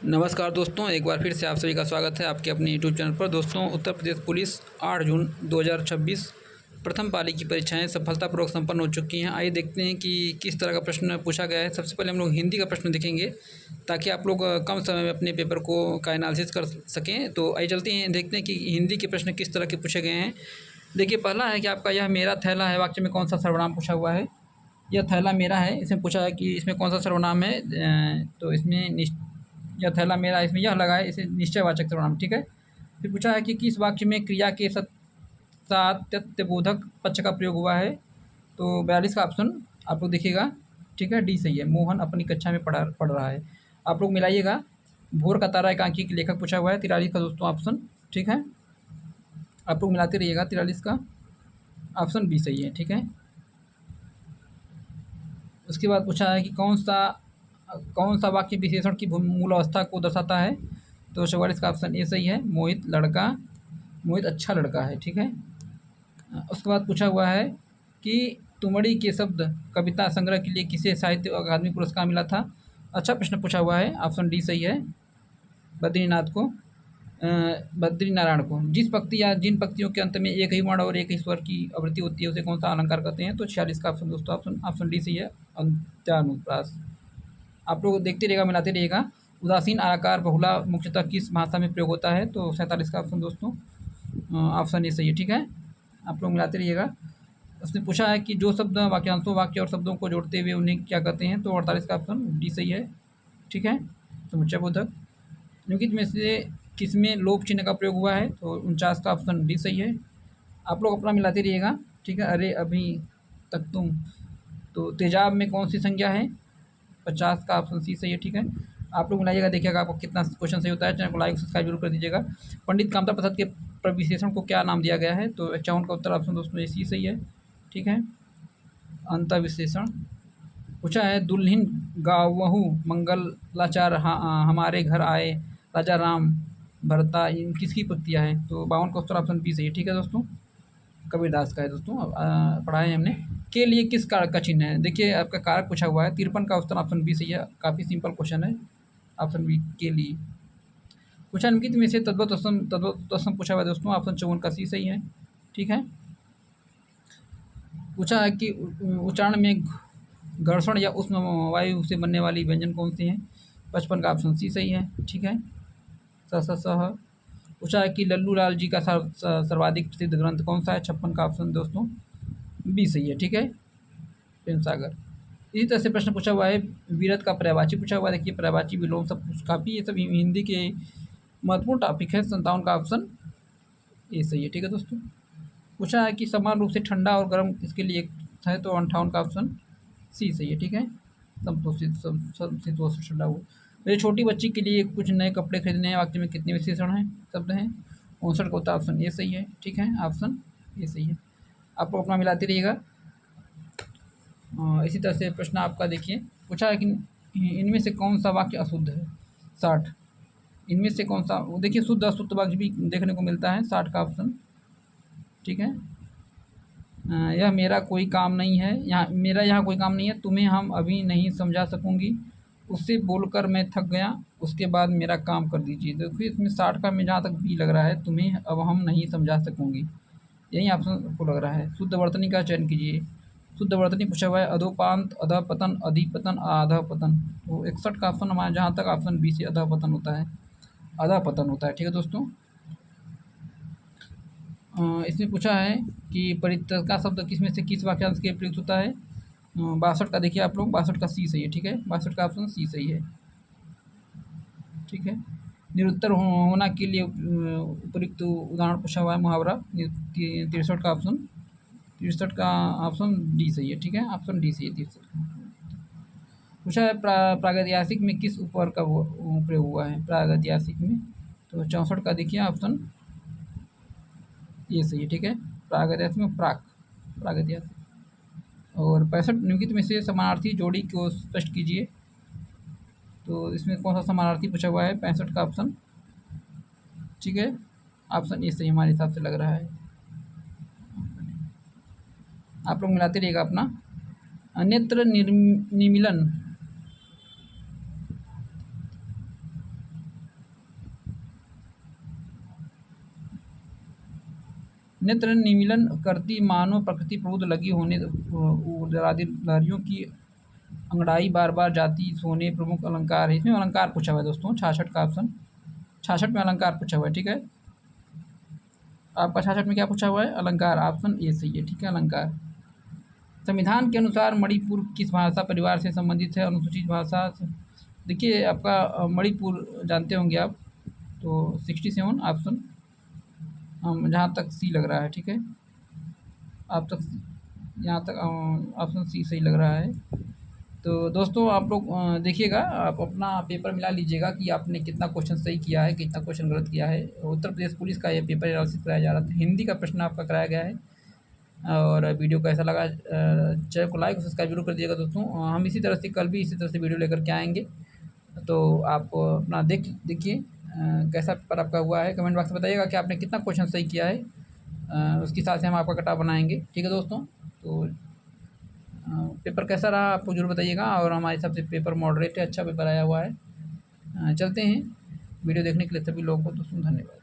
नमस्कार दोस्तों, एक बार फिर से आप सभी का स्वागत है आपके अपने यूट्यूब चैनल पर। दोस्तों, उत्तर प्रदेश पुलिस 8 जून 2026 प्रथम पाली की परीक्षाएं सफलतापूर्वक संपन्न हो चुकी हैं। आइए देखते हैं कि किस तरह का प्रश्न पूछा गया है। सबसे पहले हम लोग हिंदी का प्रश्न देखेंगे ताकि आप लोग कम समय में अपने पेपर का एनालिसिस कर सकें। तो आइए चलते हैं, देखते हैं कि हिंदी के प्रश्न किस तरह के पूछे गए हैं। देखिए, पहला है कि आपका यह मेरा थैला है वाक्य में कौन सा सर्वनाम पूछा हुआ है। यह थैला मेरा है, इसमें पूछा है कि इसमें कौन सा सर्वनाम है। तो इसमें यह थैला मेरा, इसमें यह लगा है, इसे निश्चयवाचक सर्वनाम, ठीक है। फिर पूछा है कि किस वाक्य में क्रिया के सातत्यबोधक पक्ष का प्रयोग हुआ है। तो 42 का ऑप्शन आप लोग देखिएगा, ठीक है, डी सही है। मोहन अपनी कक्षा में पढ़ रहा है। आप लोग मिलाइएगा। भोर का तारा एकांकी के लेखक पूछा हुआ है, 43 का दोस्तों ऑप्शन, ठीक है। आप लोग मिलाते रहिएगा। 43 का ऑप्शन बी सही है, ठीक है। उसके बाद पूछा है कि कौन सा वाक्य विशेषण की मूल अवस्था को दर्शाता है। तो 44 का ऑप्शन ए सही है। मोहित अच्छा लड़का है, ठीक है। उसके बाद पूछा हुआ है कि तुमड़ी के शब्द कविता संग्रह के लिए किसे साहित्य अकादमी पुरस्कार मिला था। अच्छा प्रश्न पूछा हुआ है, ऑप्शन डी सही है। बद्रीनारायण को। जिस पंक्ति या जिन पंक्तियों के अंत में एक ही वर्ण और एक ही स्वर की आवृत्ति होती है उसे कौन सा अलंकार कहते हैं। तो 46 का ऑप्शन दोस्तों ऑप्शन डी सही है, अंत्यानुप्रास। आप लोग देखते रहिएगा, मिलाते रहिएगा। उदासीन आकार बहुला मुख्यतः किस भाषा में प्रयोग होता है। तो 47 का ऑप्शन दोस्तों ऑप्शन ए सही है, ठीक है। आप लोग मिलाते रहिएगा। उसने पूछा है कि जो शब्द वाक्यांशों वाक्य और शब्दों को जोड़ते हुए उन्हें क्या कहते हैं। तो 48 का ऑप्शन डी सही है, ठीक है। समुच्चयबोधक। निम्नलिखित में से किसमें लोप चिन्ह का प्रयोग हुआ है। तो 49 का ऑप्शन डी सही है। आप लोग अपना मिलाते रहिएगा, ठीक है। अरे अभी तक तुम। तो तेजाब में कौन सी संज्ञा है। 50 का ऑप्शन सी सही है, ठीक है। आप लोग मिलाइएगा, देखिएगा आपको कितना क्वेश्चन सही होता है। चैनल को लाइक सब्सक्राइब जरूर कर दीजिएगा। पंडित कामता प्रसाद के प्रविशेषण को क्या नाम दिया गया है। तो 51 का उत्तर ऑप्शन दोस्तों ये सी सही है, ठीक है। अंतःविशेषण। पूछा है दुल्हिन गावहू मंगलाचार हमारे घर आए राजा राम भरता, इन किसकी पंक्तियाँ हैं। तो 52 का उत्तर ऑप्शन बी सही है, ठीक है दोस्तों। कबीरदास का है दोस्तों, पढ़ाए हैं हमने। के लिए किस कारक का चिन्ह है। देखिए, आपका कारक पूछा हुआ है। 53 का उत्तर ऑप्शन बी सही है। काफ़ी सिंपल क्वेश्चन है, ऑप्शन बी के लिए। पूछा निम्नलिखित में से तद्वत पूछा हुआ है दोस्तों। ऑप्शन 54 का सी सही है, ठीक है। पूछा है कि उच्चारण में घर्षण या उष्ण वायु से बनने वाली व्यंजन कौन सी है। 55 का ऑप्शन सी सही है, ठीक है। सह। पूछा है कि लल्लू लाल जी का सर्वाधिक प्रसिद्ध ग्रंथ कौन सा है। 56 का ऑप्शन दोस्तों बी सही है, ठीक है। प्रेम सागर। इसी तरह से प्रश्न पूछा हुआ है वीरत का पर्यायवाची पूछा हुआ है। देखिए, पर्यायवाची विलोम सब काफ़ी ये सब हिंदी के महत्वपूर्ण टॉपिक है। 57 का ऑप्शन ए सही है, ठीक है दोस्तों। पूछा है कि समान रूप से ठंडा और गर्म इसके लिए एक है। तो 58 का ऑप्शन सी सही है, ठीक है। समशीतोष्ण ठंडा हुआ। मेरी छोटी बच्ची के लिए कुछ नए कपड़े खरीदने हैं वाक्य में कितने विशेषण हैं शब्द हैं। 59 का उत्तर ऑप्शन ए सही है, ठीक है। ऑप्शन ए सही है। आप लोग अपना मिलाते रहिएगा। इसी तरह से प्रश्न आपका देखिए, पूछा है कि इनमें से कौन सा वाक्य अशुद्ध है। 60। इनमें से कौन सा, देखिए शुद्ध अशुद्ध वाक्य भी देखने को मिलता है। 60 का ऑप्शन, ठीक है। यह मेरा कोई काम नहीं है, यहाँ कोई काम नहीं है, तुम्हें हम अभी नहीं समझा सकूंगी, उससे बोलकर मैं थक गया, उसके बाद मेरा काम कर दीजिए। देखिए, इसमें 60 का में जहाँ तक बी लग रहा है, तुम्हें अब हम नहीं समझा सकूंगी, यही ऑप्शन को लग रहा है। शुद्ध वर्तनी का चयन कीजिए। शुद्ध वर्तनी पूछा हुआ है अधोपांत, अधपतन, अधिपतन, आधपतन। तो 61 का ऑप्शन हमारा जहाँ तक ऑप्शन बी से अधपतन होता है, अधपतन होता है, ठीक है दोस्तों। इसमें पूछा है कि परित्यक्ता शब्द किसमें से किस वाक्यांश के प्रयुक्त होता है। 62 का देखिए आप लोग, 62 का सी सही है, ठीक है। 62 का ऑप्शन सी सही है, ठीक है। निरुत्तर होना के लिए उपयुक्त उदाहरण पूछा हुआ है मुहावरा। 63 का ऑप्शन 63 का ऑप्शन डी सही है, ठीक है। ऑप्शन डी सही है 63 का। पूछा है प्रागैतिहासिक में किस उपवर्ग का प्रयोग हुआ है प्रागैतिहासिक में। तो 64 का देखिए ऑप्शन ये सही है, ठीक है। प्रागैतिहासिक में प्रागैतिहासिक। और 65 निम्नलिखित में से समानार्थी जोड़ी को स्पष्ट कीजिए। तो इसमें कौन सा समानार्थी पूछा हुआ है। 65 का ऑप्शन, ठीक है। ऑप्शन ए सही हमारे हिसाब से लग रहा है। आप लोग मिलाते रहिएगा अपना। नेत्र निमीलन नेत्र निमीलन करती मानो प्रकृति प्रबुद्ध लगी होने उदरादि लहरियों की अंगड़ाई बार बार जाती सोने प्रमुख अलंकार है। इसमें अलंकार पूछा हुआ है दोस्तों, 66 का ऑप्शन, 66 में अलंकार पूछा हुआ है। ठीक है, आपका 66 में क्या पूछा हुआ है? अलंकार, ऑप्शन ए सही है। ठीक है, अलंकार। संविधान के अनुसार मणिपुर किस भाषा परिवार से संबंधित है? अनुसूचित भाषा। देखिए आपका मणिपुर जानते होंगे आप, तो 67 ऑप्शन, जहाँ तक सी लग रहा है। ठीक है, आप तक यहाँ तक ऑप्शन सी सही लग रहा है। तो दोस्तों आप लोग देखिएगा, आप अपना पेपर मिला लीजिएगा कि आपने कितना क्वेश्चन सही किया है, कितना क्वेश्चन गलत किया है। उत्तर प्रदेश पुलिस का ये पेपर एनालिसिस कराया जा रहा था, हिंदी का प्रश्न आपका कराया गया है। और वीडियो कैसा लगा, चैनल को लाइक और सब्सक्राइब जरूर कर दिएगा दोस्तों। हम इसी तरह से कल भी इसी तरह से वीडियो लेकर के आएंगे, तो आप अपना देखिए कैसा पेपर आपका हुआ है। कमेंट बॉक्स में बताइएगा कि आपने कितना क्वेश्चन सही किया है, उसके हिसाब से हम आपका कटा बनाएंगे। ठीक है दोस्तों, तो पेपर कैसा रहा आपको जरूर बताइएगा। और हमारे हिसाब से पेपर मॉडरेट है, अच्छा पेपर आया हुआ है। चलते हैं, वीडियो देखने के लिए सभी लोगों को दोस्तों धन्यवाद।